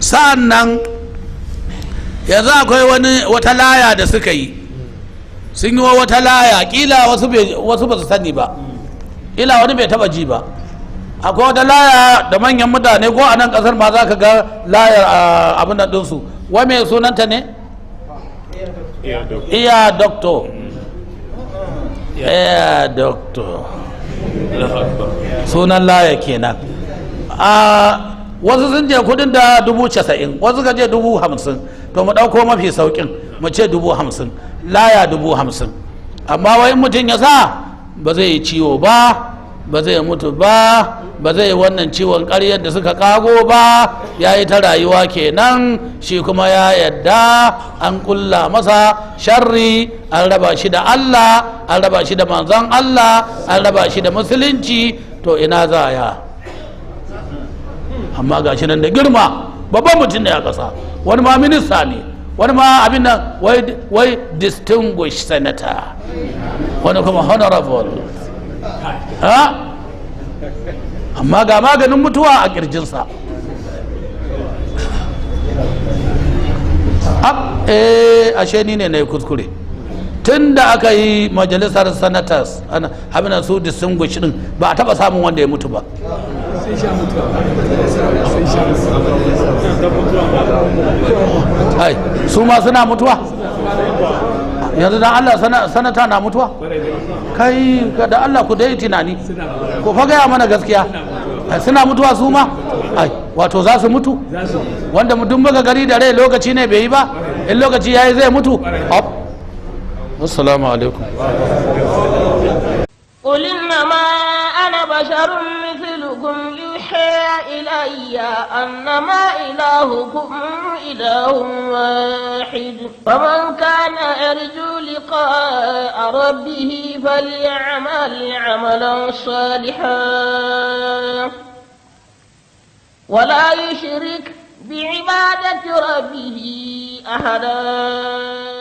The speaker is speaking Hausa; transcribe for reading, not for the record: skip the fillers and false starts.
sa'annan yanzu akwai wata laya da suka yi, sun yi wata laya kila wasu ba su sani ba, kila wani bai taba ji ba. Akwai wata laya da manyan mutane ko a nan kasar ma za ka ga layar abin da ɗinsu, wai mai sunanta ne? Iya doctor. Iya doctor. Sunan laya kenan. Wasu sun je kudin da 90,000, wasu ka je 50,000, to mu ɗauko mafi sauƙin mu ce 50,000, laya 50,000. Amma wai mutum ya sa ba zai yi ciwo ba, ba zai mutu ba, ba zai wannan ciwon ƙaryar da suka kago ba, ya yi ta rayuwa kenan, shi kuma ya yadda an kulla masa sharri, an raba shi da Allah, an raba shi da manzon Allah, an raba shi da musulunci, to ina za ya? Amma ga shi nan da girma, babban mutum ne a ƙasa, wani ma minista ne, wani ma abin nan wai distinguished senator, wani kuma honorable. Ha? Amma ga maganin mutuwa a kirjinsa. Ashe ni ne na yi kuskure. Tun da aka yi majalisar senators abin su distinguished din, ba a taba samun wanda ya mutu ba. Su ma suna mutuwa? Yanzu dan Allah sanata na mutuwa? Kai da Allah ku dai tunani, ku fa gaya mana gaskiya. Suna mutuwa su ma? Wato za su mutu? Wanda mutum baka gari da rai lokaci ne bai yi ba, in lokaci yayi zai mutu. Assalamu alaikum. قل إنما أنا بشر مثلكم يوحى إلي أنما إلهكم إله واحد فمن كان يرجو لقاء ربه فليعمل عملا صالحا ولا يشرك بعبادة ربه أحدا.